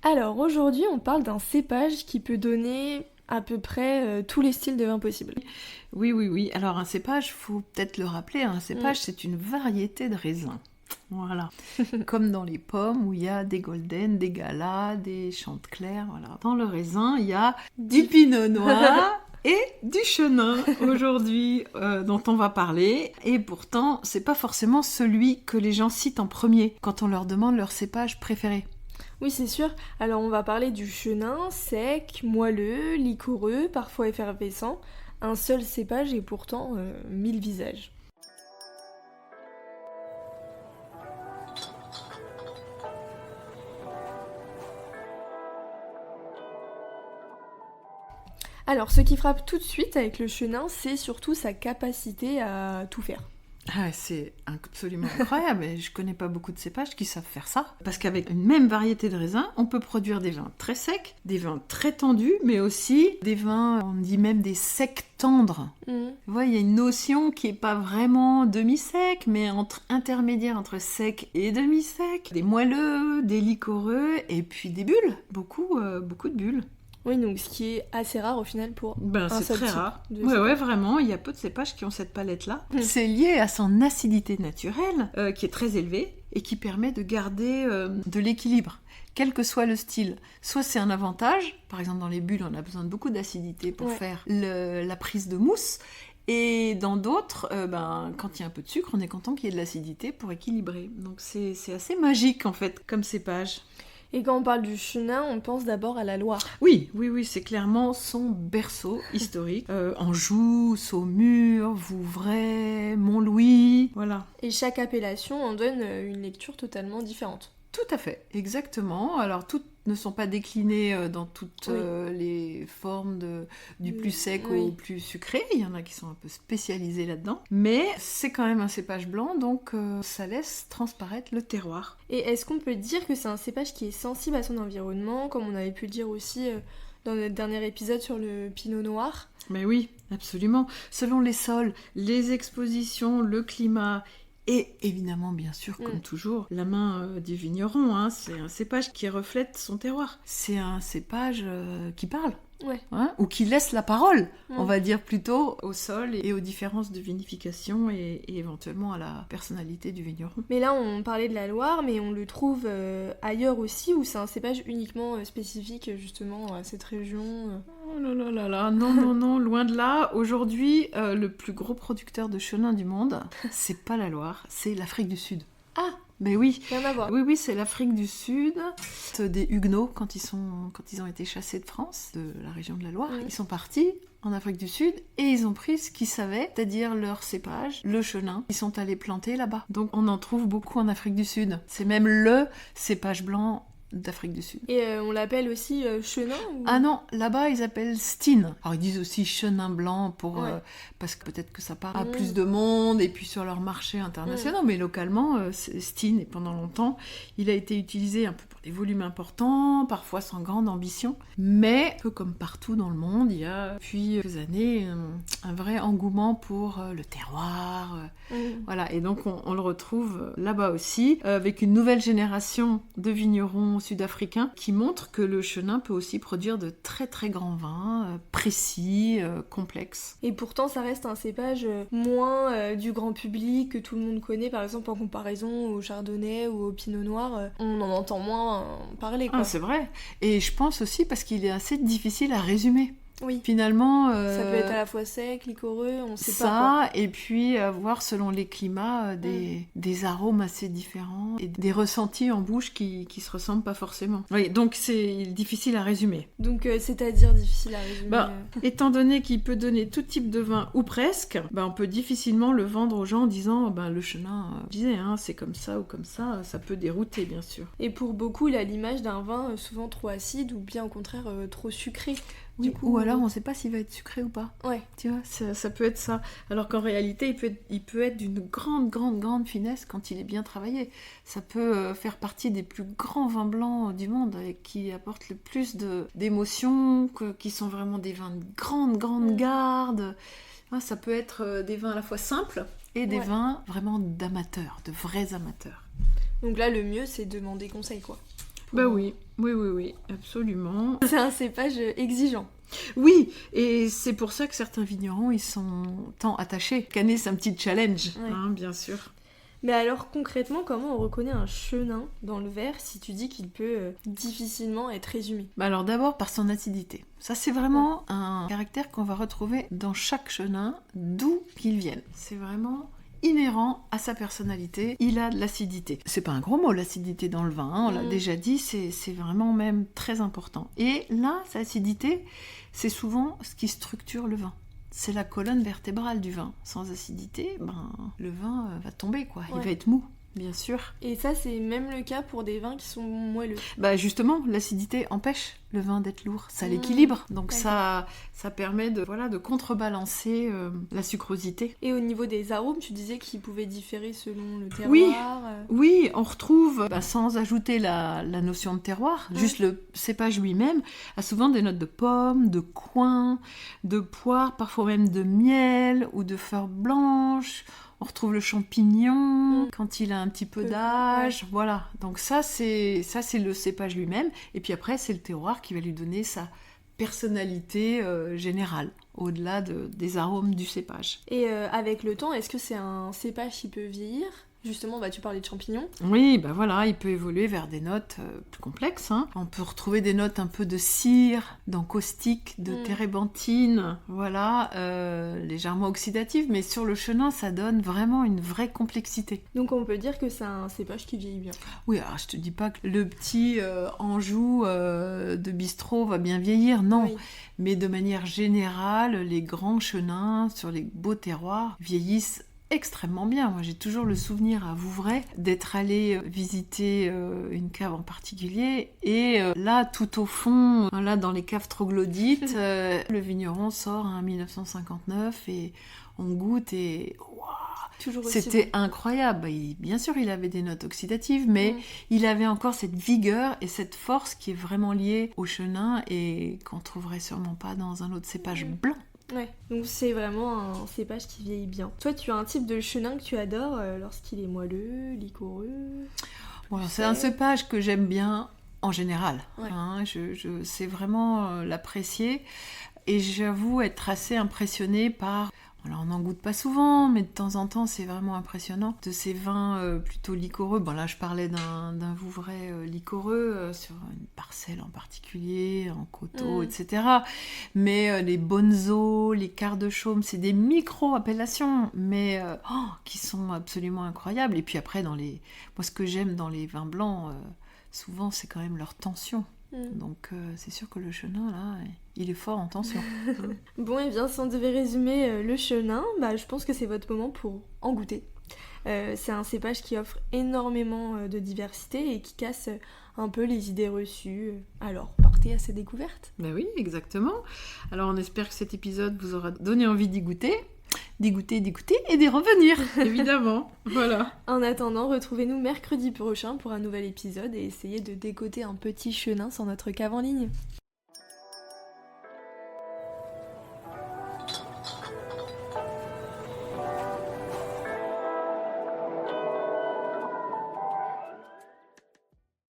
Alors aujourd'hui, on parle d'un cépage qui peut donner à peu près tous les styles de vin possibles. Oui. Alors un cépage, faut peut-être le rappeler, un cépage, c'est une variété de raisins. Voilà. Comme dans les pommes où il y a des golden, des galas, des chanteclers, voilà. Dans le raisin, il y a du pinot noir et du chenin aujourd'hui dont on va parler. Et pourtant, c'est pas forcément celui que les gens citent en premier quand on leur demande leur cépage préféré. Oui, c'est sûr. Alors on va parler du chenin, sec, moelleux, liquoreux, parfois effervescent. Un seul cépage et pourtant 1000 visages. Alors, ce qui frappe tout de suite avec le chenin, c'est surtout sa capacité à tout faire. Ah, c'est absolument incroyable, et je connais pas beaucoup de cépages qui savent faire ça. Parce qu'avec une même variété de raisins, on peut produire des vins très secs, des vins très tendus, mais aussi des vins, on dit même des secs tendres. Tu vois, il y a une notion qui est pas vraiment demi-sec, mais intermédiaire entre sec et demi-sec. Des moelleux, des liquoreux, et puis des bulles, beaucoup de bulles. Oui, donc ce qui est assez rare au final pour un c'est seul très type rare. de Ouais, cépage. vraiment, il y a peu de cépages qui ont cette palette-là. C'est lié à son acidité naturelle, qui est très élevée, et qui permet de garder de l'équilibre, quel que soit le style. Soit c'est un avantage, par exemple dans les bulles, on a besoin de beaucoup d'acidité pour faire la prise de mousse, et dans d'autres, quand il y a un peu de sucre, on est content qu'il y ait de l'acidité pour équilibrer. Donc c'est assez magique en fait, comme cépage. Et quand on parle du chenin, on pense d'abord à la Loire. Oui, c'est clairement son berceau historique. Anjou, Saumur, Vouvray, Montlouis, voilà. Et chaque appellation en donne une lecture totalement différente. Tout à fait, exactement. Alors toutes ne sont pas déclinées dans toutes les formes du plus sec au plus sucré. Il y en a qui sont un peu spécialisés là-dedans. Mais c'est quand même un cépage blanc, donc ça laisse transparaître le terroir. Et est-ce qu'on peut dire que c'est un cépage qui est sensible à son environnement, comme on avait pu le dire aussi dans notre dernier épisode sur le pinot noir ? Mais oui, absolument. Selon les sols, les expositions, le climat... Et évidemment, bien sûr, comme toujours, la main du vigneron, hein, c'est un cépage qui reflète son terroir. C'est un cépage qui parle, ou qui laisse la parole, on va dire plutôt, au sol et aux différences de vinification et éventuellement à la personnalité du vigneron. Mais là, on parlait de la Loire, mais on le trouve ailleurs aussi, ou c'est un cépage uniquement spécifique justement à cette région Oh là là, non, loin de là. Aujourd'hui, le plus gros producteur de chenin du monde, c'est pas la Loire, c'est l'Afrique du Sud. Ah, mais oui, rien à voir. Oui, c'est l'Afrique du Sud. Des Huguenots, quand ils ont été chassés de France, de la région de la Loire, ils sont partis en Afrique du Sud et ils ont pris ce qu'ils savaient, c'est-à-dire leur cépage, le chenin. Ils sont allés planter là-bas. Donc on en trouve beaucoup en Afrique du Sud. C'est même le cépage blanc d'Afrique du Sud. Et on l'appelle aussi chenin ou... Ah non, là-bas ils appellent Steen. Alors ils disent aussi chenin blanc parce que peut-être que ça parle à plus de monde et puis sur leurs marchés internationaux, mais localement c'est Steen, et pendant longtemps il a été utilisé un peu pour des volumes importants, parfois sans grande ambition, mais un peu comme partout dans le monde, il y a depuis quelques années un vrai engouement pour le terroir, voilà, et donc on le retrouve là-bas aussi, avec une nouvelle génération de vignerons sud-africains qui montrent que le chenin peut aussi produire de très très grands vins, précis, complexes. Et pourtant ça reste un cépage moins du grand public que tout le monde connaît, par exemple en comparaison au chardonnay ou au pinot noir, on en entend moins parler, quoi. Ah, c'est vrai, et je pense aussi parce qu'il est assez difficile à résumer. Oui. Finalement, ça peut être à la fois sec, liquoreux, on sait ça, pas. Et puis avoir selon les climats des arômes assez différents et des ressentis en bouche qui se ressemblent pas forcément. Oui, donc c'est difficile à résumer. Donc c'est-à-dire difficile à résumer. Étant donné qu'il peut donner tout type de vin ou presque, on peut difficilement le vendre aux gens en disant le chenin, c'est comme ça ou comme ça peut dérouter bien sûr. Et pour beaucoup, il a l'image d'un vin souvent trop acide ou bien au contraire trop sucré. Oui, ou alors on ne sait pas s'il va être sucré ou pas. Ouais. Tu vois, ça peut être ça. Alors qu'en réalité, il peut être d'une grande finesse quand il est bien travaillé. Ça peut faire partie des plus grands vins blancs du monde et qui apportent le plus d'émotions, qui sont vraiment des vins de grande garde. Ça peut être des vins à la fois simples et des vins vraiment d'amateurs, de vrais amateurs. Donc là, le mieux, c'est de demander conseil, quoi. Bah oui, absolument. C'est un cépage exigeant. Oui, et c'est pour ça que certains vignerons, ils sont tant attachés. Canner, c'est un petit challenge, bien sûr. Mais alors concrètement, comment on reconnaît un chenin dans le verre si tu dis qu'il peut difficilement être résumé? Bah alors d'abord par son acidité. Ça c'est vraiment un caractère qu'on va retrouver dans chaque chenin, d'où qu'il vienne. C'est vraiment inhérent à sa personnalité, il a de l'acidité. C'est pas un gros mot l'acidité dans le vin, on l'a déjà dit, c'est vraiment même très important. Et là, cette acidité, c'est souvent ce qui structure le vin. C'est la colonne vertébrale du vin. Sans acidité, le vin va tomber, quoi. Il va être mou, bien sûr. Et ça, c'est même le cas pour des vins qui sont moelleux. Justement, l'acidité empêche le vin d'être lourd. Ça l'équilibre. Donc ça permet de contrebalancer la sucrosité. Et au niveau des arômes, tu disais qu'ils pouvaient différer selon le terroir. Oui, on retrouve, sans ajouter la notion de terroir, juste le cépage lui-même, a souvent des notes de pommes, de coing, de poire, parfois même de miel ou de fleurs blanches. On retrouve le champignon quand il a un petit peu d'âge, voilà. Donc ça c'est le cépage lui-même. Et puis après, c'est le terroir qui va lui donner sa personnalité générale, au-delà des arômes du cépage. Et avec le temps, est-ce que c'est un cépage qui peut vieillir ? Justement, tu parlais de champignons. Oui, il peut évoluer vers des notes plus complexes. On peut retrouver des notes un peu de cire, d'encaustique, de térébenthine, légèrement oxydative, mais sur le chenin, ça donne vraiment une vraie complexité. Donc on peut dire que c'est un cépage qui vieillit bien. Oui, alors je te dis pas que le petit Anjou de bistrot va bien vieillir, non. Oui. Mais de manière générale, les grands chenins sur les beaux terroirs vieillissent extrêmement bien. Moi, j'ai toujours le souvenir à Vouvray d'être allée visiter une cave en particulier et là, tout au fond, là, dans les caves troglodytes, le vigneron sort un 1959 et on goûte et c'était incroyable. Bien sûr, il avait des notes oxydatives, mais il avait encore cette vigueur et cette force qui est vraiment liée au chenin et qu'on trouverait sûrement pas dans un autre cépage blanc. Ouais, donc c'est vraiment un cépage qui vieillit bien. Toi, tu as un type de chenin que tu adores lorsqu'il est moelleux, liquoreux. C'est un cépage que j'aime bien en général. Je sais vraiment l'apprécier et j'avoue être assez impressionnée par... Alors, on n'en goûte pas souvent, mais de temps en temps, c'est vraiment impressionnant. De ces vins plutôt liquoreux, là, je parlais d'un Vouvray liquoreux sur une parcelle en particulier, en coteaux, etc. Mais les Bonzo, les Quarts de Chaume, c'est des micro-appellations, mais qui sont absolument incroyables. Et puis après, moi, ce que j'aime dans les vins blancs, souvent, c'est quand même leur tension. Donc c'est sûr que le chenin là, il est fort en tension. Bon, et bien si on devait résumer le chenin, je pense que c'est votre moment pour en goûter. C'est un cépage qui offre énormément de diversité et qui casse un peu les idées reçues. Alors partez à ses découvertes. Oui, exactement. Alors on espère que cet épisode vous aura donné envie d'y goûter. D'y goûter et d'y revenir, évidemment. Voilà. En attendant, retrouvez-nous mercredi prochain pour un nouvel épisode et essayez de décoter un petit chenin sur notre cave en ligne.